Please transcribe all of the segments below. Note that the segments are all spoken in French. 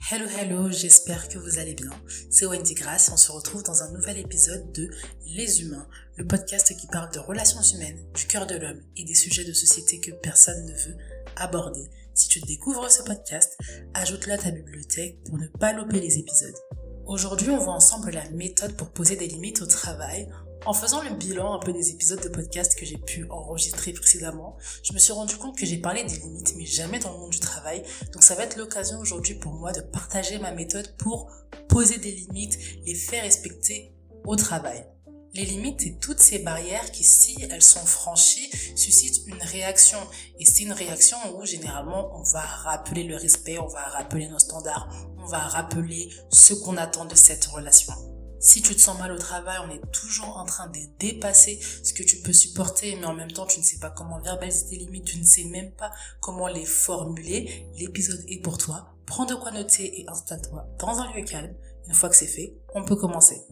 Hello, j'espère que vous allez bien. C'est Wendy Grace et on se retrouve dans un nouvel épisode de Les Humains, le podcast qui parle de relations humaines, du cœur de l'homme et des sujets de société que personne ne veut aborder. Si tu découvres ce podcast, ajoute-le à ta bibliothèque pour ne pas louper les épisodes. Aujourd'hui, on voit ensemble la méthode pour poser des limites au travail. En faisant le bilan un peu des épisodes de podcast que j'ai pu enregistrer précédemment, je me suis rendu compte que j'ai parlé des limites, mais jamais dans le monde du travail. Donc ça va être l'occasion aujourd'hui pour moi de partager ma méthode pour poser des limites, les faire respecter au travail. Les limites, c'est toutes ces barrières qui, si elles sont franchies, suscitent une réaction. Et c'est une réaction où, généralement, on va rappeler le respect, on va rappeler nos standards, on va rappeler ce qu'on attend de cette relation. Si tu te sens mal au travail, on est toujours en train de dépasser ce que tu peux supporter, mais en même temps, tu ne sais pas comment verbaliser tes limites, tu ne sais même pas comment les formuler. L'épisode est pour toi. Prends de quoi noter et installe-toi dans un lieu calme. Une fois que c'est fait, on peut commencer.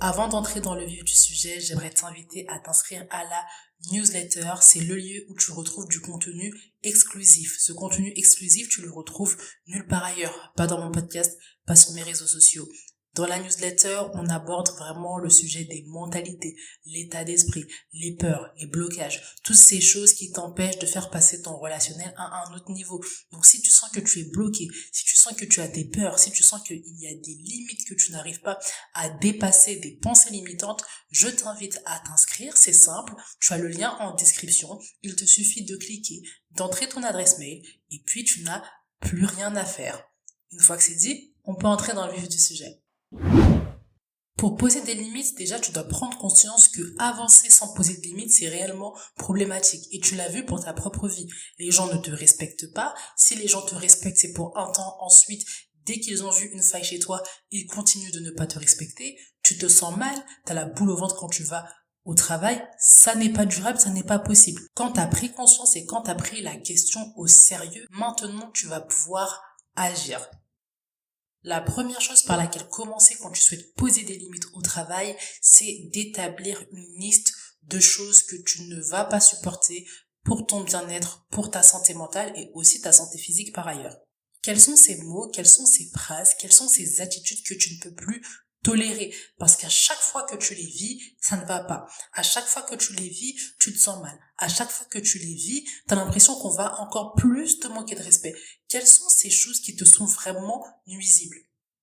Avant d'entrer dans le vif du sujet, j'aimerais t'inviter à t'inscrire à la newsletter. C'est le lieu où tu retrouves du contenu exclusif. Ce contenu exclusif, tu le retrouves nulle part ailleurs. Pas dans mon podcast, pas sur mes réseaux sociaux. Dans la newsletter, on aborde vraiment le sujet des mentalités, l'état d'esprit, les peurs, les blocages, toutes ces choses qui t'empêchent de faire passer ton relationnel à un autre niveau. Donc si tu sens que tu es bloqué, si tu sens que tu as des peurs, si tu sens qu'il y a des limites que tu n'arrives pas à dépasser, des pensées limitantes, je t'invite à t'inscrire, c'est simple, tu as le lien en description, il te suffit de cliquer, d'entrer ton adresse mail et puis tu n'as plus rien à faire. Une fois que c'est dit, on peut entrer dans le vif du sujet. Pour poser des limites, déjà, tu dois prendre conscience que avancer sans poser de limites, c'est réellement problématique. Et tu l'as vu pour ta propre vie. Les gens ne te respectent pas. Si les gens te respectent, c'est pour un temps. Ensuite, dès qu'ils ont vu une faille chez toi, ils continuent de ne pas te respecter. Tu te sens mal, t'as la boule au ventre quand tu vas au travail. Ça n'est pas durable, ça n'est pas possible. Quand t'as pris conscience et quand t'as pris la question au sérieux, maintenant, tu vas pouvoir agir. La première chose par laquelle commencer quand tu souhaites poser des limites au travail, c'est d'établir une liste de choses que tu ne vas pas supporter pour ton bien-être, pour ta santé mentale et aussi ta santé physique par ailleurs. Quels sont ces mots, quelles sont ces phrases, quelles sont ces attitudes que tu ne peux plus tolérer? Parce qu'à chaque fois que tu les vis, ça ne va pas. À chaque fois que tu les vis, tu te sens mal. À chaque fois que tu les vis, t'as l'impression qu'on va encore plus te manquer de respect. Quelles sont ces choses qui te sont vraiment nuisibles?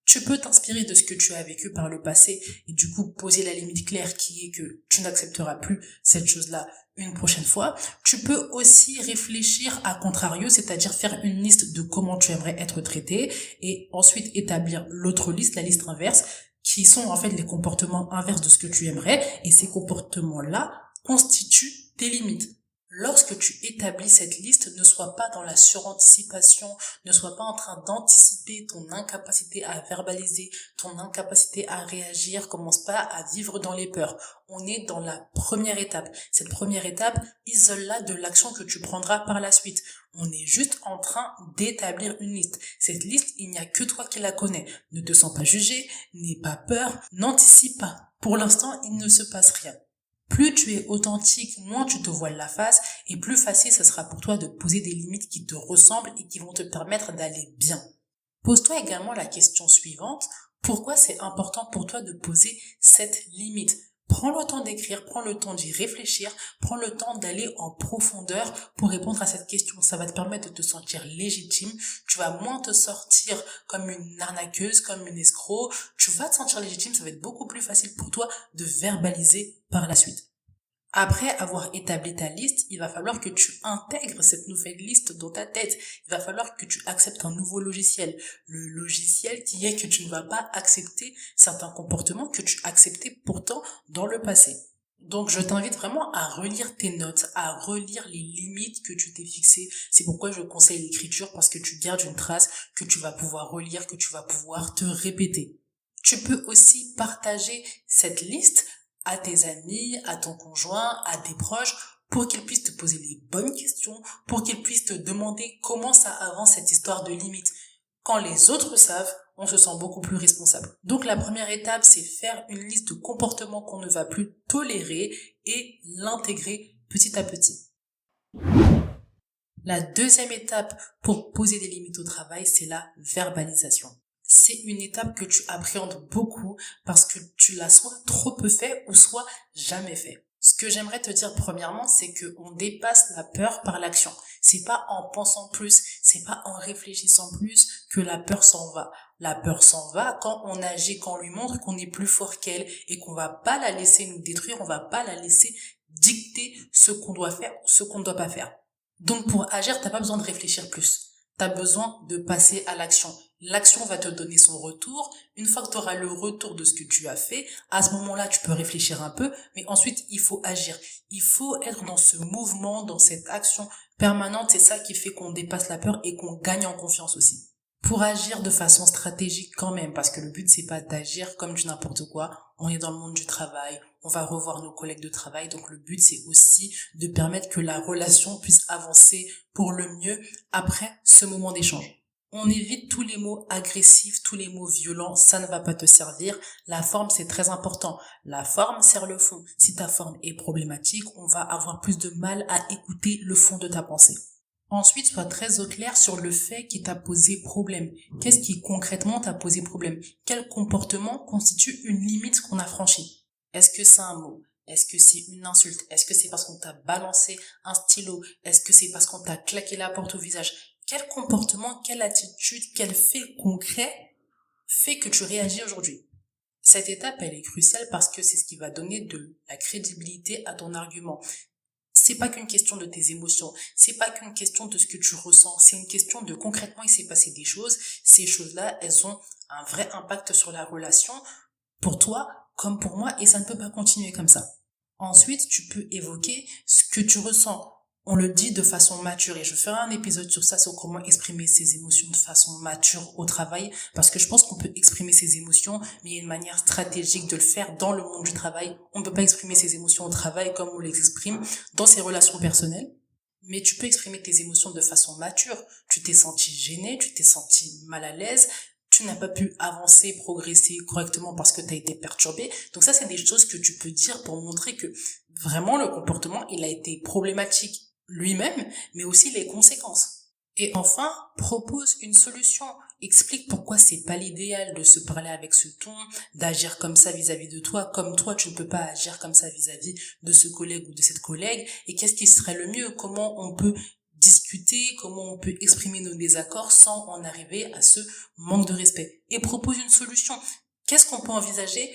Tu peux t'inspirer de ce que tu as vécu par le passé et du coup poser la limite claire qui est que tu n'accepteras plus cette chose-là une prochaine fois. Tu peux aussi réfléchir à contrario, c'est-à-dire faire une liste de comment tu aimerais être traité et ensuite établir l'autre liste, la liste inverse, qui sont en fait les comportements inverses de ce que tu aimerais et ces comportements-là constituent tes limites. Lorsque tu établis cette liste, ne sois pas dans la suranticipation, ne sois pas en train d'anticiper ton incapacité à verbaliser, ton incapacité à réagir, commence pas à vivre dans les peurs. On est dans la première étape. Cette première étape, isole-la de l'action que tu prendras par la suite. On est juste en train d'établir une liste. Cette liste, il n'y a que toi qui la connais. Ne te sens pas jugé, n'aie pas peur, n'anticipe pas. Pour l'instant, il ne se passe rien. Plus tu es authentique, moins tu te voiles la face et plus facile ce sera pour toi de poser des limites qui te ressemblent et qui vont te permettre d'aller bien. Pose-toi également la question suivante, pourquoi c'est important pour toi de poser cette limite? Prends le temps d'écrire, prends le temps d'y réfléchir, prends le temps d'aller en profondeur pour répondre à cette question. Ça va te permettre de te sentir légitime, tu vas moins te sortir comme une arnaqueuse, comme une escroc, tu vas te sentir légitime, ça va être beaucoup plus facile pour toi de verbaliser par la suite. Après avoir établi ta liste, il va falloir que tu intègres cette nouvelle liste dans ta tête. Il va falloir que tu acceptes un nouveau logiciel. Le logiciel qui est que tu ne vas pas accepter certains comportements que tu acceptais pourtant dans le passé. Donc je t'invite vraiment à relire tes notes, à relire les limites que tu t'es fixées. C'est pourquoi je conseille l'écriture, parce que tu gardes une trace que tu vas pouvoir relire, que tu vas pouvoir te répéter. Tu peux aussi partager cette liste à tes amis, à ton conjoint, à tes proches, pour qu'ils puissent te poser les bonnes questions, pour qu'ils puissent te demander comment ça avance cette histoire de limite. Quand les autres savent, on se sent beaucoup plus responsable. Donc la première étape, c'est faire une liste de comportements qu'on ne va plus tolérer et l'intégrer petit à petit. La deuxième étape pour poser des limites au travail, c'est la verbalisation. C'est une étape que tu appréhendes beaucoup parce que tu l'as soit trop peu fait ou soit jamais fait. Ce que j'aimerais te dire premièrement, c'est qu'on dépasse la peur par l'action. C'est pas en pensant plus, c'est pas en réfléchissant plus que la peur s'en va. La peur s'en va quand on agit, quand on lui montre qu'on est plus fort qu'elle et qu'on va pas la laisser nous détruire, on va pas la laisser dicter ce qu'on doit faire ou ce qu'on ne doit pas faire. Donc pour agir, t'as pas besoin de réfléchir plus. T'as besoin de passer à l'action. L'action va te donner son retour. Une fois que tu auras le retour de ce que tu as fait, à ce moment-là, tu peux réfléchir un peu, mais ensuite, il faut agir. Il faut être dans ce mouvement, dans cette action permanente. C'est ça qui fait qu'on dépasse la peur et qu'on gagne en confiance aussi. Pour agir de façon stratégique quand même, parce que le but c'est pas d'agir comme du n'importe quoi. On est dans le monde du travail, on va revoir nos collègues de travail, donc le but c'est aussi de permettre que la relation puisse avancer pour le mieux après ce moment d'échange. On évite tous les mots agressifs, tous les mots violents, ça ne va pas te servir. La forme, c'est très important. La forme sert le fond. Si ta forme est problématique, on va avoir plus de mal à écouter le fond de ta pensée. Ensuite, sois très au clair sur le fait qui t'a posé problème. Qu'est-ce qui concrètement t'a posé problème? Quel comportement constitue une limite qu'on a franchie? Est-ce que c'est un mot? Est-ce que c'est une insulte? Est-ce que c'est parce qu'on t'a balancé un stylo? Est-ce que c'est parce qu'on t'a claqué la porte au visage? Quel comportement, quelle attitude, quel fait concret fait que tu réagis aujourd'hui? Cette étape, elle est cruciale parce que c'est ce qui va donner de la crédibilité à ton argument. C'est pas qu'une question de tes émotions, c'est pas qu'une question de ce que tu ressens, c'est une question de concrètement il s'est passé des choses, ces choses-là, elles ont un vrai impact sur la relation, pour toi comme pour moi, et ça ne peut pas continuer comme ça. Ensuite, tu peux évoquer ce que tu ressens. On le dit de façon mature et je ferai un épisode sur ça, sur comment exprimer ses émotions de façon mature au travail, parce que je pense qu'on peut exprimer ses émotions, mais il y a une manière stratégique de le faire dans le monde du travail. On ne peut pas exprimer ses émotions au travail comme on les exprime dans ses relations personnelles, mais tu peux exprimer tes émotions de façon mature. Tu t'es senti gêné, tu t'es senti mal à l'aise, tu n'as pas pu avancer, progresser correctement parce que tu as été perturbé. Donc ça, c'est des choses que tu peux dire pour montrer que vraiment le comportement, il a été problématique lui-même, mais aussi les conséquences. Et enfin, propose une solution. Explique pourquoi c'est pas l'idéal de se parler avec ce ton, d'agir comme ça vis-à-vis de toi, comme toi tu ne peux pas agir comme ça vis-à-vis de ce collègue ou de cette collègue, et qu'est-ce qui serait le mieux, comment on peut discuter, comment on peut exprimer nos désaccords sans en arriver à ce manque de respect. Et propose une solution. Qu'est-ce qu'on peut envisager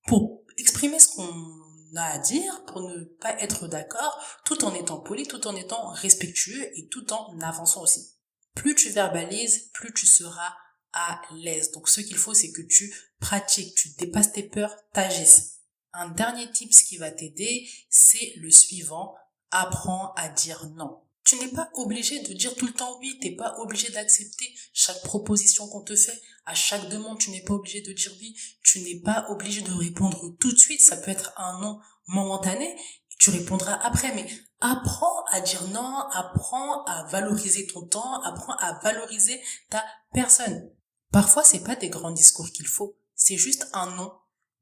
pour exprimer ce qu'on a à dire, pour ne pas être d'accord, tout en étant poli, tout en étant respectueux et tout en avançant aussi. Plus tu verbalises, plus tu seras à l'aise. Donc ce qu'il faut, c'est que tu pratiques, tu dépasses tes peurs, t'agisses. Un dernier tip qui va t'aider, c'est le suivant. Apprends à dire non. Tu n'es pas obligé de dire tout le temps oui, t'es pas obligé d'accepter chaque proposition qu'on te fait, à chaque demande, tu n'es pas obligé de dire oui, tu n'es pas obligé de répondre tout de suite, ça peut être un non momentané, tu répondras après, mais apprends à dire non, apprends à valoriser ton temps, apprends à valoriser ta personne. Parfois, c'est pas des grands discours qu'il faut, c'est juste un non.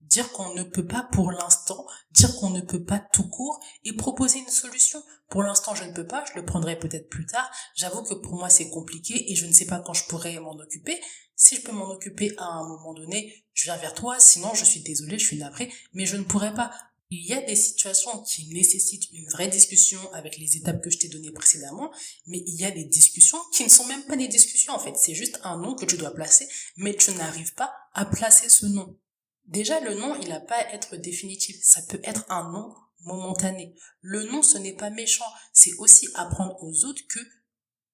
Dire qu'on ne peut pas pour l'instant, dire qu'on ne peut pas tout court et proposer une solution. Pour l'instant, je ne peux pas, je le prendrai peut-être plus tard. J'avoue que pour moi, c'est compliqué et je ne sais pas quand je pourrai m'en occuper. Si je peux m'en occuper à un moment donné, je viens vers toi, sinon je suis désolée, je suis navrée, mais je ne pourrai pas. Il y a des situations qui nécessitent une vraie discussion avec les étapes que je t'ai données précédemment, mais il y a des discussions qui ne sont même pas des discussions en fait. C'est juste un nom que tu dois placer, mais tu n'arrives pas à placer ce nom. Déjà, le nom, il n'a pas à être définitif. Ça peut être un nom momentané. Le nom, ce n'est pas méchant. C'est aussi apprendre aux autres que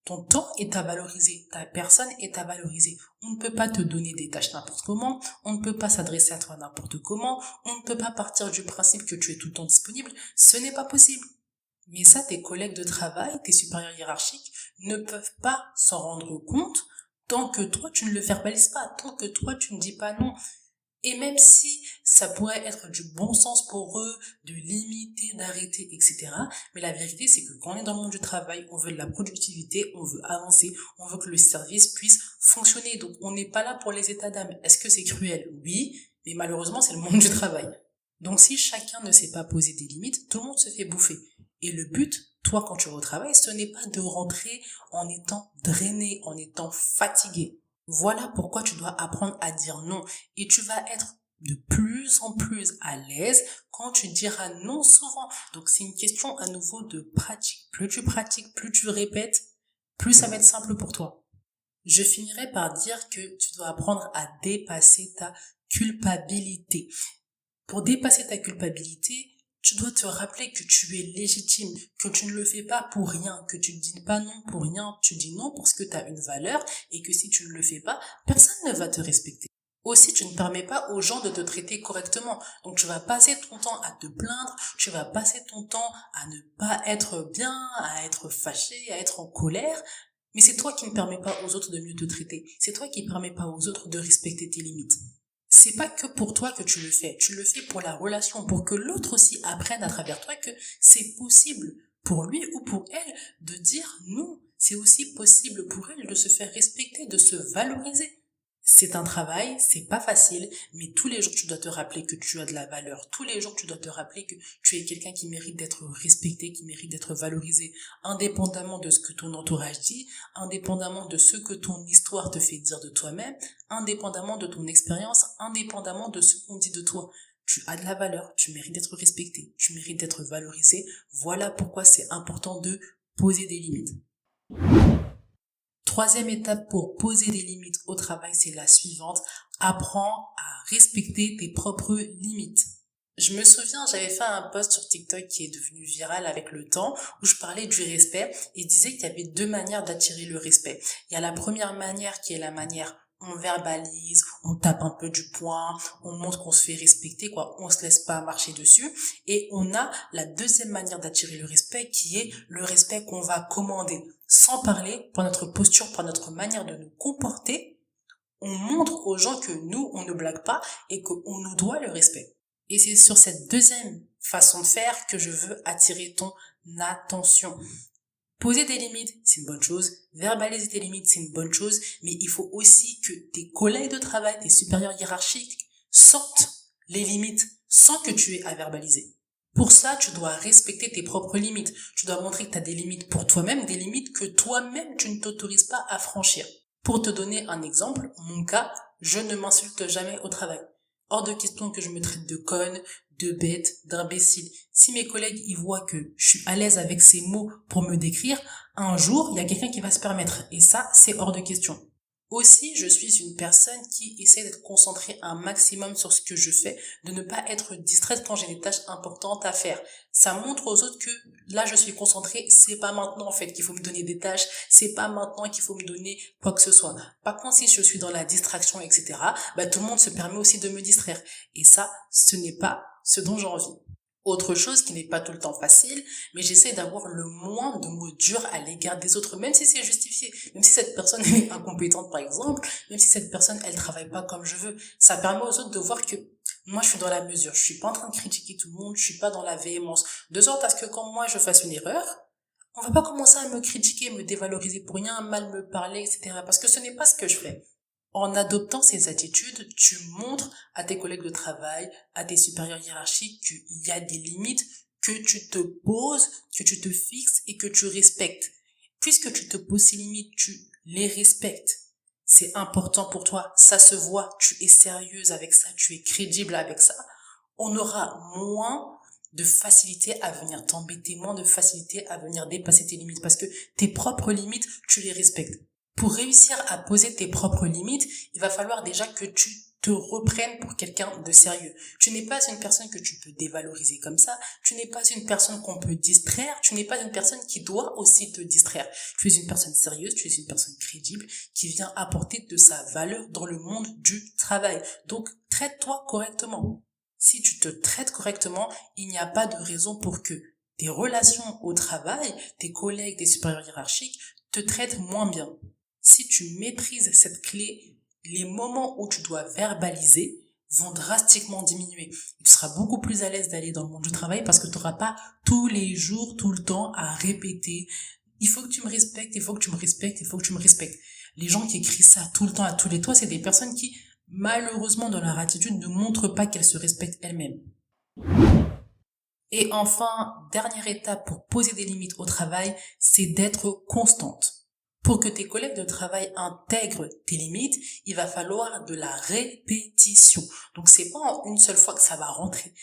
ton temps est à valoriser. Ta personne est à valoriser. On ne peut pas te donner des tâches n'importe comment. On ne peut pas s'adresser à toi n'importe comment. On ne peut pas partir du principe que tu es tout le temps disponible. Ce n'est pas possible. Mais ça, tes collègues de travail, tes supérieurs hiérarchiques ne peuvent pas s'en rendre compte tant que toi, tu ne le verbalises pas, tant que toi, tu ne dis pas non. Et même si ça pourrait être du bon sens pour eux, de limiter, d'arrêter, etc. Mais la vérité, c'est que quand on est dans le monde du travail, on veut de la productivité, on veut avancer, on veut que le service puisse fonctionner. Donc on n'est pas là pour les états d'âme. Est-ce que c'est cruel? Oui, mais malheureusement, c'est le monde du travail. Donc si chacun ne sait pas poser des limites, tout le monde se fait bouffer. Et le but, toi, quand tu vas au travail, ce n'est pas de rentrer en étant drainé, en étant fatigué. Voilà pourquoi tu dois apprendre à dire non. Et tu vas être de plus en plus à l'aise quand tu diras non souvent. Donc c'est une question à nouveau de pratique. Plus tu pratiques, plus tu répètes, plus ça va être simple pour toi. Je finirai par dire que tu dois apprendre à dépasser ta culpabilité. Pour dépasser ta culpabilité, tu dois te rappeler que tu es légitime, que tu ne le fais pas pour rien, que tu ne dis pas non pour rien, tu dis non parce que tu as une valeur et que si tu ne le fais pas, personne ne va te respecter. Aussi, tu ne permets pas aux gens de te traiter correctement. Donc, tu vas passer ton temps à te plaindre, tu vas passer ton temps à ne pas être bien, à être fâché, à être en colère. Mais c'est toi qui ne permets pas aux autres de mieux te traiter. C'est toi qui ne permets pas aux autres de respecter tes limites. C'est pas que pour toi que tu le fais pour la relation, pour que l'autre aussi apprenne à travers toi que c'est possible pour lui ou pour elle de dire non. C'est aussi possible pour elle de se faire respecter, de se valoriser. C'est un travail, c'est pas facile, mais tous les jours tu dois te rappeler que tu as de la valeur. Tous les jours tu dois te rappeler que tu es quelqu'un qui mérite d'être respecté, qui mérite d'être valorisé, indépendamment de ce que ton entourage dit, indépendamment de ce que ton histoire te fait dire de toi-même, indépendamment de ton expérience, indépendamment de ce qu'on dit de toi. Tu as de la valeur, tu mérites d'être respecté, tu mérites d'être valorisé. Voilà pourquoi c'est important de poser des limites. Troisième étape pour poser des limites au travail, c'est la suivante. Apprends à respecter tes propres limites. Je me souviens, j'avais fait un post sur TikTok qui est devenu viral avec le temps, où je parlais du respect et disais qu'il y avait deux manières d'attirer le respect. Il y a la première manière qui est la manière on verbalise, on tape un peu du poing, on montre qu'on se fait respecter, quoi, on se laisse pas marcher dessus. Et on a la deuxième manière d'attirer le respect qui est le respect qu'on va commander. Sans parler, par notre posture, par notre manière de nous comporter, on montre aux gens que nous, on ne blague pas et qu'on nous doit le respect. Et c'est sur cette deuxième façon de faire que je veux attirer ton attention. Poser des limites, c'est une bonne chose. Verbaliser tes limites, c'est une bonne chose. Mais il faut aussi que tes collègues de travail, tes supérieurs hiérarchiques, sortent les limites sans que tu aies à verbaliser. Pour ça, tu dois respecter tes propres limites. Tu dois montrer que tu as des limites pour toi-même, des limites que toi-même, tu ne t'autorises pas à franchir. Pour te donner un exemple, mon cas, je ne m'insulte jamais au travail. Hors de question que je me traite de conne, de bête, d'imbécile. Si mes collègues y voient que je suis à l'aise avec ces mots pour me décrire, un jour, il y a quelqu'un qui va se permettre. Et ça, c'est hors de question. Aussi, je suis une personne qui essaie d'être concentrée un maximum sur ce que je fais, de ne pas être distraite quand j'ai des tâches importantes à faire. Ça montre aux autres que là, je suis concentrée, c'est pas maintenant en fait qu'il faut me donner des tâches, c'est pas maintenant qu'il faut me donner quoi que ce soit. Par contre, si je suis dans la distraction, etc., tout le monde se permet aussi de me distraire. Et ça, ce n'est pas ce dont j'ai envie. Autre chose qui n'est pas tout le temps facile, mais j'essaie d'avoir le moins de mots durs à l'égard des autres, même si c'est justifié, même si cette personne est incompétente par exemple, même si cette personne elle travaille pas comme je veux, ça permet aux autres de voir que moi je suis dans la mesure, je suis pas en train de critiquer tout le monde, je suis pas dans la véhémence, de sorte à ce que quand moi je fasse une erreur, on va pas commencer à me critiquer, me dévaloriser pour rien, mal me parler, etc. Parce que ce n'est pas ce que je fais. En adoptant ces attitudes, tu montres à tes collègues de travail, à tes supérieurs hiérarchiques qu'il y a des limites que tu te poses, que tu te fixes et que tu respectes. Puisque tu te poses ces limites, tu les respectes. C'est important pour toi, ça se voit, tu es sérieuse avec ça, tu es crédible avec ça. On aura moins de facilité à venir t'embêter, moins de facilité à venir dépasser tes limites parce que tes propres limites, tu les respectes. Pour réussir à poser tes propres limites, il va falloir déjà que tu te reprennes pour quelqu'un de sérieux. Tu n'es pas une personne que tu peux dévaloriser comme ça, tu n'es pas une personne qu'on peut distraire, tu n'es pas une personne qui doit aussi te distraire. Tu es une personne sérieuse, tu es une personne crédible qui vient apporter de sa valeur dans le monde du travail. Donc, traite-toi correctement. Si tu te traites correctement, il n'y a pas de raison pour que tes relations au travail, tes collègues, tes supérieurs hiérarchiques te traitent moins bien. Si tu méprises cette clé, les moments où tu dois verbaliser vont drastiquement diminuer. Tu seras beaucoup plus à l'aise d'aller dans le monde du travail parce que tu n'auras pas tous les jours, tout le temps à répéter « il faut que tu me respectes, il faut que tu me respectes, il faut que tu me respectes ». Les gens qui écrivent ça tout le temps à tous les toits, c'est des personnes qui, malheureusement, dans leur attitude, ne montrent pas qu'elles se respectent elles-mêmes. Et enfin, dernière étape pour poser des limites au travail, c'est d'être constante. Pour que tes collègues de travail intègrent tes limites, il va falloir de la répétition. Donc c'est pas en une seule fois que ça va rentrer.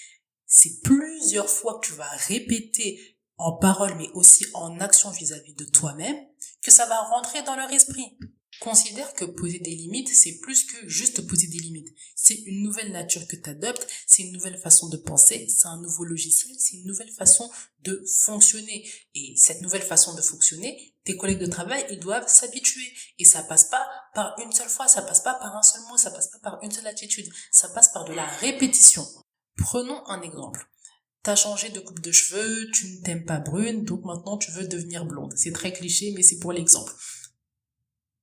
C'est plusieurs fois que tu vas répéter en parole mais aussi en action vis-à-vis de toi-même que ça va rentrer dans leur esprit. Considère que poser des limites, c'est plus que juste poser des limites. C'est une nouvelle nature que tu adoptes, c'est une nouvelle façon de penser, c'est un nouveau logiciel, c'est une nouvelle façon de fonctionner. Et cette nouvelle façon de fonctionner, tes collègues de travail, ils doivent s'habituer. Et ça passe pas par une seule fois, ça passe pas par un seul mot, ça passe pas par une seule attitude, ça passe par de la répétition. Prenons un exemple. T'as changé de coupe de cheveux, tu ne t'aimes pas brune, donc maintenant tu veux devenir blonde. C'est très cliché, mais c'est pour l'exemple.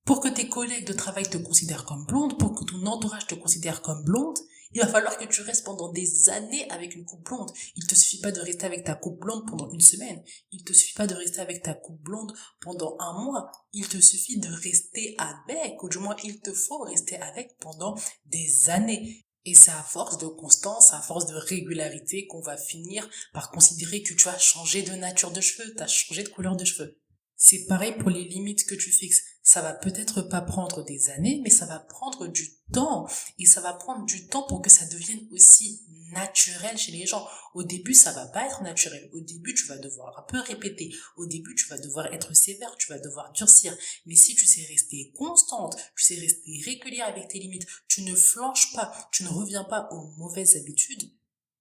Pour que tes collègues de travail te considèrent comme blonde, pour que ton entourage te considère comme blonde, il va falloir que tu restes pendant des années avec une coupe blonde. Il te suffit pas de rester avec ta coupe blonde pendant une semaine. Il te suffit pas de rester avec ta coupe blonde pendant un mois. Il te suffit de rester avec, ou du moins il te faut rester avec pendant des années. Et c'est à force de constance, à force de régularité qu'on va finir par considérer que tu as changé de nature de cheveux, tu as changé de couleur de cheveux. C'est pareil pour les limites que tu fixes. Ça va peut-être pas prendre des années, mais ça va prendre du temps. Et ça va prendre du temps pour que ça devienne aussi naturel chez les gens. Au début, ça va pas être naturel. Au début, tu vas devoir un peu répéter. Au début, tu vas devoir être sévère, tu vas devoir durcir. Mais si tu sais rester constante, tu sais rester régulière avec tes limites, tu ne flanches pas, tu ne reviens pas aux mauvaises habitudes,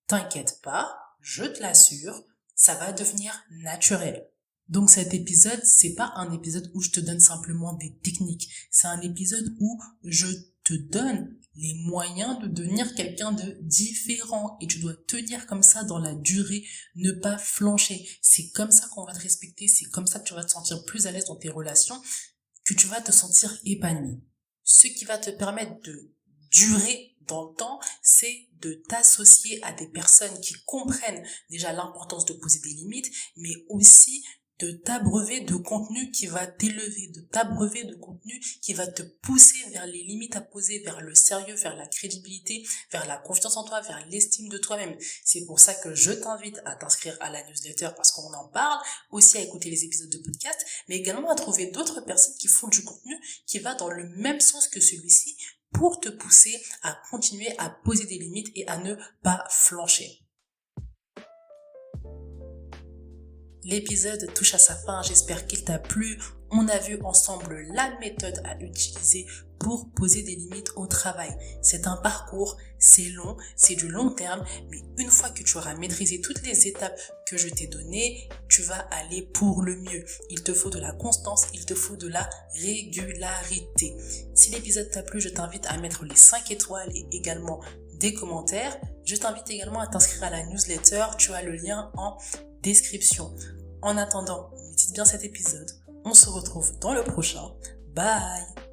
t'inquiète pas, je te l'assure, ça va devenir naturel. Donc cet épisode, c'est pas un épisode où je te donne simplement des techniques. C'est un épisode où je te donne les moyens de devenir quelqu'un de différent. Et tu dois tenir comme ça dans la durée, ne pas flancher. C'est comme ça qu'on va te respecter, c'est comme ça que tu vas te sentir plus à l'aise dans tes relations, que tu vas te sentir épanoui. Ce qui va te permettre de durer dans le temps, c'est de t'associer à des personnes qui comprennent déjà l'importance de poser des limites, mais aussi de t'abreuver de contenu qui va t'élever, de t'abreuver de contenu qui va te pousser vers les limites à poser, vers le sérieux, vers la crédibilité, vers la confiance en toi, vers l'estime de toi-même. C'est pour ça que je t'invite à t'inscrire à la newsletter parce qu'on en parle, aussi à écouter les épisodes de podcast, mais également à trouver d'autres personnes qui font du contenu qui va dans le même sens que celui-ci pour te pousser à continuer à poser des limites et à ne pas flancher. L'épisode touche à sa fin, j'espère qu'il t'a plu. On a vu ensemble la méthode à utiliser pour poser des limites au travail. C'est un parcours, c'est long, c'est du long terme, mais une fois que tu auras maîtrisé toutes les étapes que je t'ai données, tu vas aller pour le mieux. Il te faut de la constance, il te faut de la régularité. Si l'épisode t'a plu, je t'invite à mettre les 5 étoiles et également des commentaires. Je t'invite également à t'inscrire à la newsletter, tu as le lien en description. En attendant, médite bien cet épisode. On se retrouve dans le prochain. Bye!